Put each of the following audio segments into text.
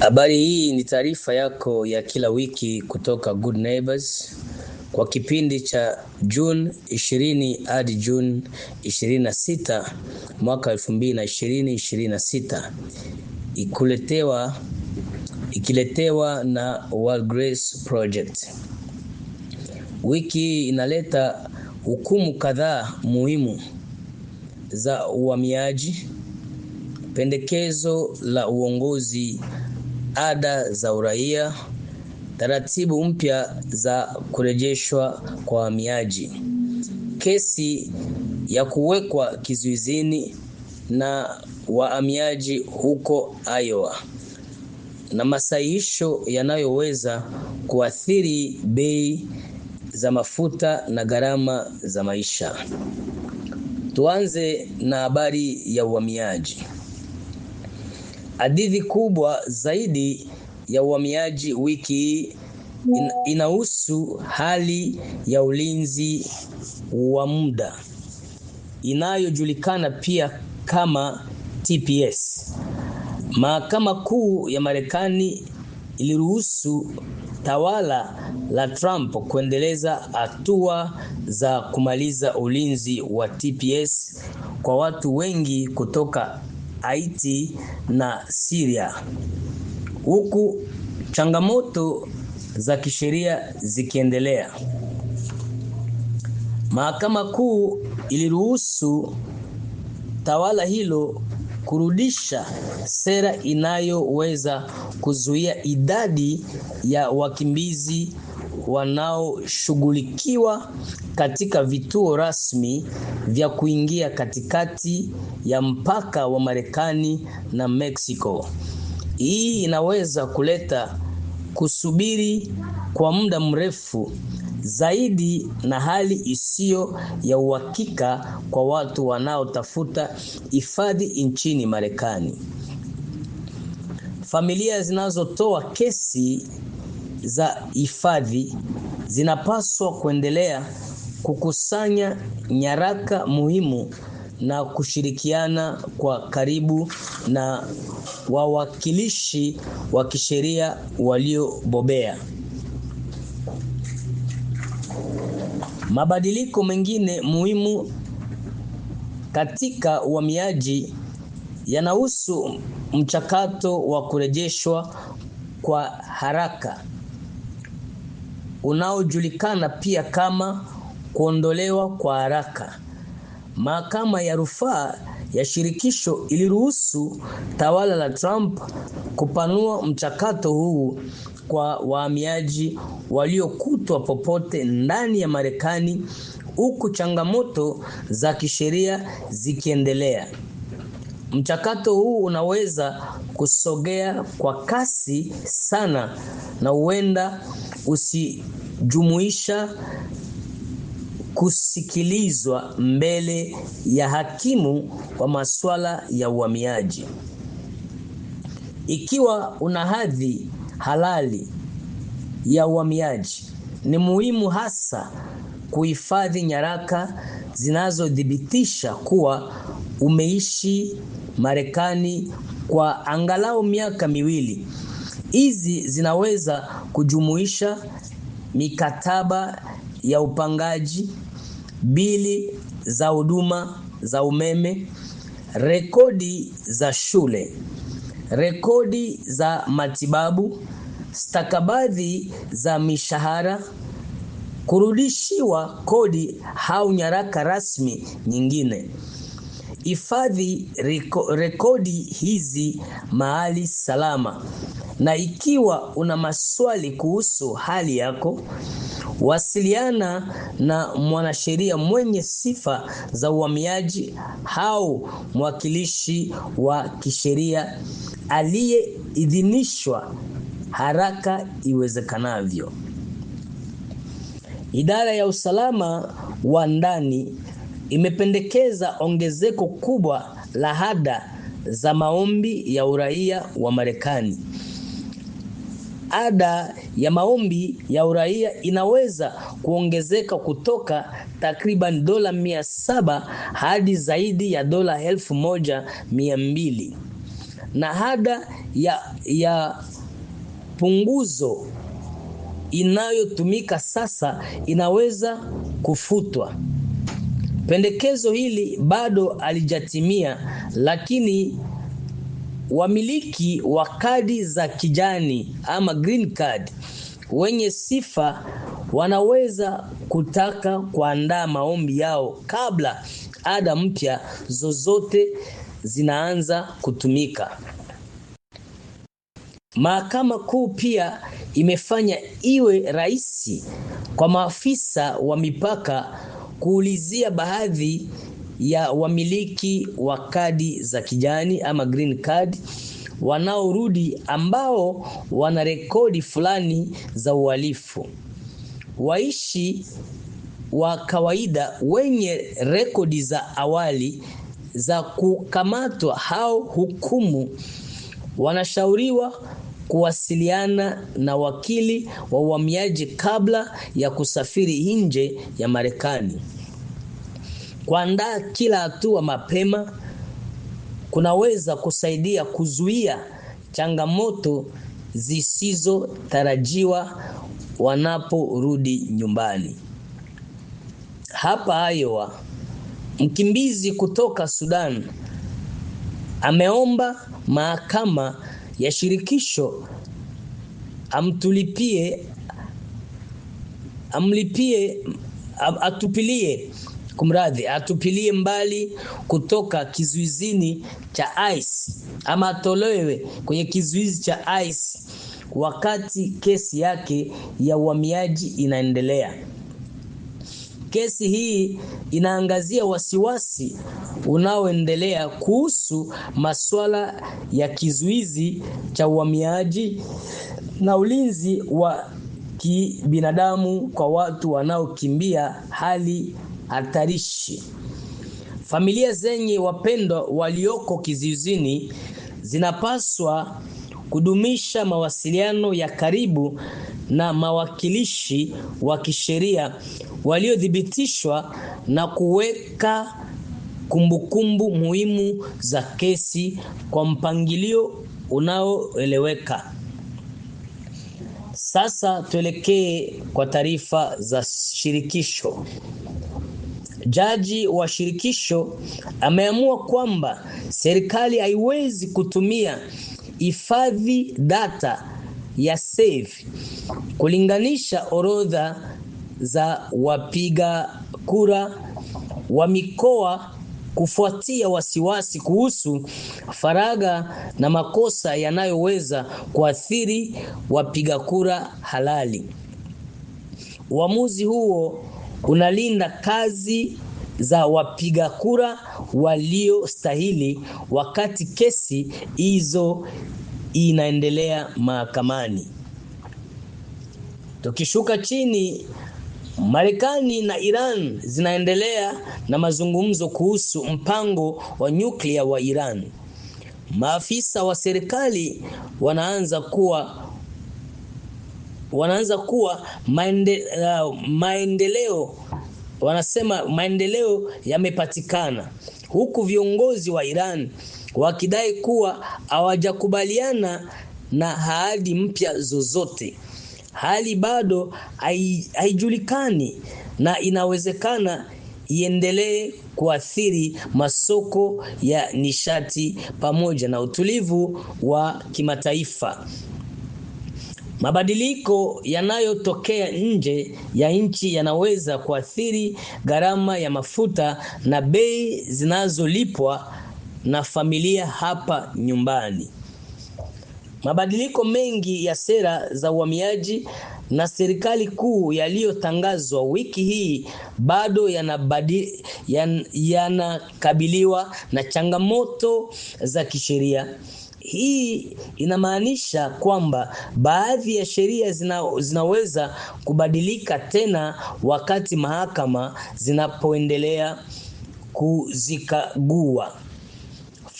Habari hii ni taarifa yako ya kila wiki kutoka Good Neighbors kwa kipindi cha June 20 hadi June 26 mwaka 2026. Ikiletewa na World Grace Project. Wiki inaleta hukumu kadhaa muhimu za uhamiaji, pendekezo la uongozi, ada za uraia, taratibu mpya za kurejeshwa kwa wahamiaji, kesi ya kuwekwa kizuizini na wahamiaji huko Iowa, na masahihisho yanayoweza kuathiri bei za mafuta na gharama za maisha. Tuanze na habari ya uhamiaji. Hadithi kubwa zaidi ya uhamiaji wiki inahusu hali ya ulinzi wa muda inayojulikana pia kama TPS. Mahakama Kuu ya Marekani iliruhusu tawala la Trump kuendeleza hatua za kumaliza ulinzi wa TPS kwa watu wengi kutoka Haiti na Syria, huku changamoto za kisheria zikiendelea. Mahakama Kuu iliruhusu tawala hilo kurudisha sera inayoweza kuzuia idadi ya wakimbizi wanaoshughulikiwa katika vituo rasmi vya kuingia katikati ya mpaka wa Marekani na Mexico. Hii inaweza kuleta kusubiri kwa muda mrefu zaidi na hali isiyo ya uhakika kwa watu wanaotafuta hifadhi nchini Marekani. Familia zinazotoa kesi za hifadhi zinapaswa kuendelea kukusanya nyaraka muhimu na kushirikiana kwa karibu na wawakilishi wa kisheria waliobobea. Mabadiliko mengine muhimu katika uhamiaji yanahusu mchakato wa kurejeshwa kwa haraka unaojulikana pia kama kuondolewa kwa haraka. Mahakama ya rufaa ya shirikisho iliruhusu tawala la Trump kupanua mchakato huu kwa wahamiaji waliokutwa popote ndani ya Marekani, huku changamoto za kisheria zikiendelea. Mchakato huu unaweza kusogea kwa kasi sana na huenda usijumuisha kusikilizwa mbele ya hakimu wa masuala ya uhamiaji. Ikiwa una hadhi halali ya uhamiaji, ni muhimu hasa kuhifadhi nyaraka zinazothibitisha kuwa umeishi Marekani kwa angalau miaka 2. Hizi zinaweza kujumuisha mikataba ya upangaji, bili za huduma za umeme, rekodi za shule, rekodi za matibabu, stakabadhi za mishahara, kurudishiwa kodi au nyaraka rasmi nyingine. Hifadhi rekodi hizi mahali salama, na ikiwa una maswali kuhusu hali yako, wasiliana na mwanasheria mwenye sifa za uhamiaji au mwakilishi wa kisheria aliyeidhinishwa haraka iwezekanavyo. Idara ya usalama wa ndani imependekeza ongezeko kubwa la ada za maombi ya uraia wa Marekani. Ada ya maombi ya uraia inaweza kuongezeka kutoka takriban $700 hadi zaidi ya $1200. na ada ya punguzo inayotumika sasa inaweza kufutwa. Pendekezo hili bado halijatimia, lakini wamiliki wa kadi za kijani ama green card wenye sifa wanaweza kutaka kuandaa maombi yao kabla ada mpya zozote zinaanza kutumika. Mahakama Kuu pia imefanya iwe rahisi kwa maafisa wa mipaka kuulizia baadhi ya wamiliki wa kadi za kijani ama green card wanaorudi ambao wana rekodi fulani za uhalifu. Waishi wa kawaida wenye rekodi za awali za kukamatwa au hukumu wanashauriwa kuwasiliana na wakili wa uhamiaji kabla ya kusafiri nje ya Marekani. Kuandaa kila hatua mapema kunaweza kusaidia kuzuia changamoto zisizotarajiwa wanaporudi nyumbani. Hapa Iowa, mkimbizi kutoka Sudan ameomba mahakama ya shirikisho atupilie mbali kutoka kizuizini cha ICE ama atolewe kwenye kizuizi cha ICE wakati kesi yake ya uhamiaji inaendelea. Kesi hii inaangazia wasiwasi unaoendelea kuhusu masuala ya kizuizi cha uhamiaji na ulinzi wa kibinadamu kwa watu wanaokimbia hali hatarishi. Familia zenye wapendwa walioko kizuizini zinapaswa kudumisha mawasiliano ya karibu na mawakilishi wa kisheria waliothibitishwa na kuweka kumbukumbu muhimu za kesi kwa mpangilio unaoeleweka. Sasa tuelekee kwa taarifa za shirikisho. Jaji wa shirikisho ameamua kwamba serikali haiwezi kutumia hifadhi data ya SAVE kulinganisha orodha za wapiga kura wa mikoa kufuatia wasiwasi kuhusu faragha na makosa yanayoweza kuathiri wapiga kura halali. Uamuzi huo unalinda kazi za wapiga kura waliostahili wakati kesi hizo inaendelea mahakamani. Tukishuka chini, Marekani na Iran zinaendelea na mazungumzo kuhusu mpango wa nyuklia wa Iran. Maafisa wa serikali wanaanza kuwa maendeleo yamepatikana, huku viongozi wa Iran wakidai kuwa hawajakubaliana na ahadi mpya zozote. Hali bado haijulikani na inawezekana iendelee kuathiri masoko ya nishati pamoja na utulivu wa kimataifa. Mabadiliko yanayotokea nje ya nchi yanaweza kuathiri gharama ya mafuta na bei zinazolipwa na familia hapa nyumbani. Mabadiliko mengi ya sera za uhamiaji na serikali kuu yaliyotangazwa wiki hii bado yanakabiliwa na changamoto za kisheria. Hii inamaanisha kwamba baadhi ya sheria zinaweza kubadilika tena wakati mahakama zinapoendelea kuzikagua.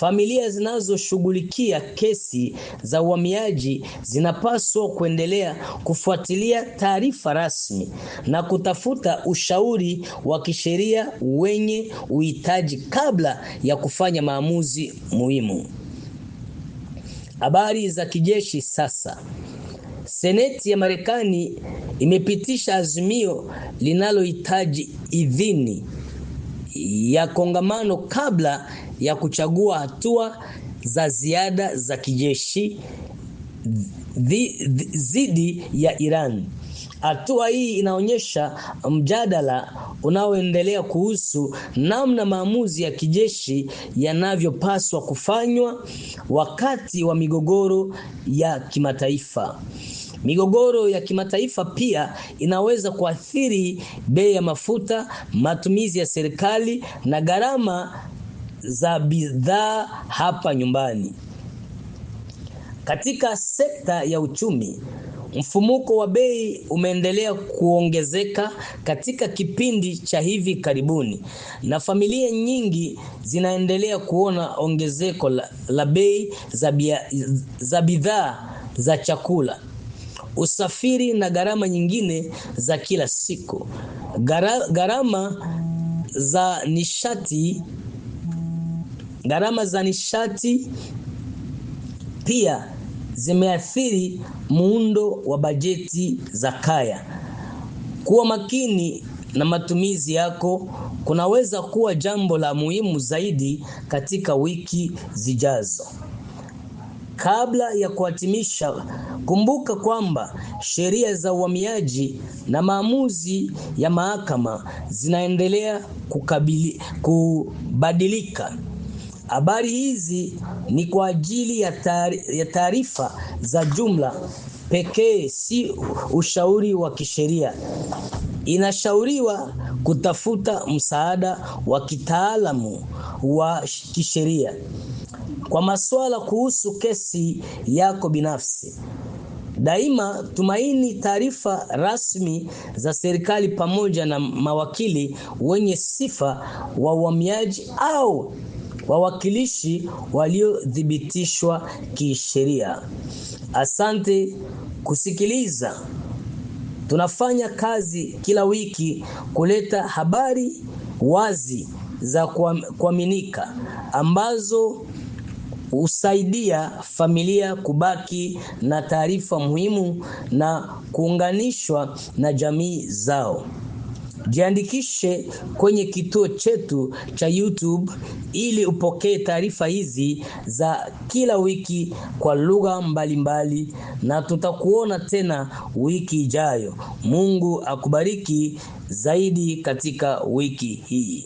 Familia zinazoshughulikia kesi za uhamiaji zinapaswa kuendelea kufuatilia taarifa rasmi na kutafuta ushauri wa kisheria wenye uhitaji kabla ya kufanya maamuzi muhimu. Habari za kijeshi sasa. Seneti ya Marekani imepitisha azimio linalohitaji idhini ya kongamano kabla ya kuchagua hatua za ziada za kijeshi dhidi ya Iran. Hatua hii inaonyesha mjadala unaoendelea kuhusu namna maamuzi ya kijeshi yanavyopaswa kufanywa wakati wa migogoro ya kimataifa. Migogoro ya kimataifa pia inaweza kuathiri bei ya mafuta, matumizi ya serikali na gharama za bidhaa hapa nyumbani. Katika sekta ya uchumi, mfumuko wa bei umeendelea kuongezeka katika kipindi cha hivi karibuni, na familia nyingi zinaendelea kuona ongezeko la bei za bidhaa za chakula, usafiri na gharama nyingine za kila siku. Gharama za nishati pia zimeathiri muundo wa bajeti za kaya. Kuwa makini na matumizi yako kunaweza kuwa jambo la muhimu zaidi katika wiki zijazo. Kabla ya kuhitimisha, kumbuka kwamba sheria za uhamiaji na maamuzi ya mahakama zinaendelea kubadilika. Habari hizi ni kwa ajili ya taarifa za jumla pekee, si ushauri wa kisheria. Inashauriwa kutafuta msaada wa kitaalamu wa kisheria kwa masuala kuhusu kesi yako binafsi. Daima tumaini taarifa rasmi za serikali pamoja na mawakili wenye sifa wa uhamiaji au wawakilishi waliothibitishwa kisheria. Asante kusikiliza. Tunafanya kazi kila wiki kuleta habari wazi za kuaminika ambazo husaidia familia kubaki na taarifa muhimu na kuunganishwa na jamii zao. Jiandikishe kwenye kituo chetu cha YouTube ili upokee taarifa hizi za kila wiki kwa lugha mbalimbali, na tutakuona tena wiki ijayo. Mungu akubariki zaidi katika wiki hii.